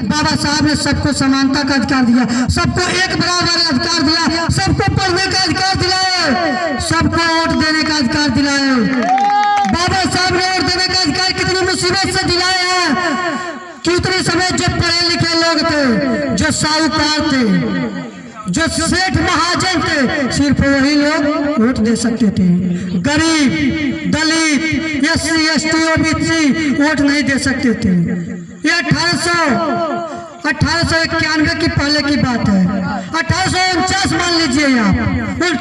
बाबा साहब ने सबको समानता का अधिकार दिया, सबको एक बराबर अधिकार दिया, सबको पढ़ने का अधिकार दिलाए, सबको वोट देने का अधिकार दिलाए। बाबा साहब ने वोट देने का अधिकार कितनी मुसीबत से दिलाए हैं कि उतने समय जो पढ़े लिखे लोग थे, जो साहूकार थे, जो सेठ महाजन थे, सिर्फ वही लोग वोट दे सकते थे। गरीब, दलित, SC ST OBC वोट नहीं दे सकते थे। ये 1891 की पहले की बात है। 1849 मान लीजिए आप,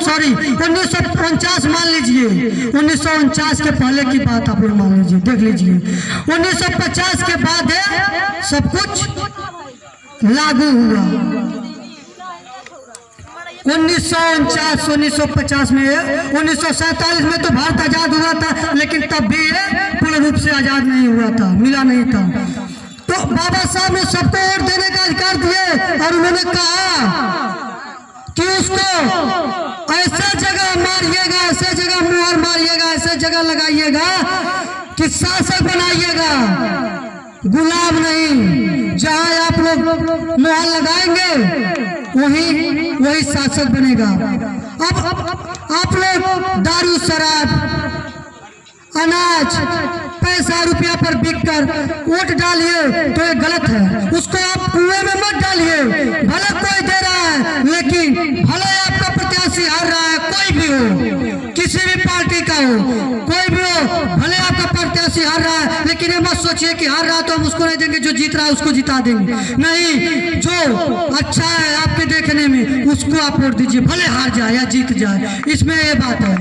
सॉरी 1949 मान लीजिए, 1949 के पहले की बात आप लोग मान लीजिए, देख लीजिए। 1950 के बाद सब कुछ लागू हुआ। 1949 1950 में, 1947 में तो भारत आजाद हुआ था, लेकिन तब भी पूर्ण रूप से आजाद नहीं हुआ था, मिला नहीं था। तो बाबा साहब ने सबको वोट देने का अधिकार दिए और उन्होंने कहा कि उसको ऐसे जगह मारिएगा, ऐसे जगह मुहर मारिएगा, ऐसे जगह लगाइएगा कि शासक बनाइएगा, गुलाम नहीं। जहां आप लोग मुहर लगाएंगे वही शासक बनेगा। अब आप लोग दारू, शराब, अनाज, पैसा, रुपया पर बिककर वोट डालिए तो ये गलत है। उसको आप कुएं में मत डालिए। भले कोई दे रहा है, लेकिन भले आपका प्रत्याशी हार रहा है, कोई भी हो, किसी भी पार्टी का हो, कोई भी हो, भले आपका प्रत्याशी हार रहा है, लेकिन ये मत सोचिए कि हार रहा तो हम उसको नहीं देंगे, जो जीत रहा है उसको जिता देंगे। नहीं, जो अच्छा है आपके देखने में उसको आप वोट दीजिए, भले हार जाए या जीत जाए। इसमें ये बात है,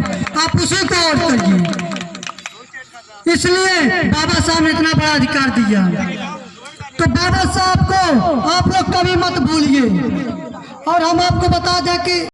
आप उसी को वोट करिए। इसलिए बाबा साहब ने इतना बड़ा अधिकार दिया। तो बाबा साहब को आप लोग कभी मत भूलिए। और हम आपको बता दें कि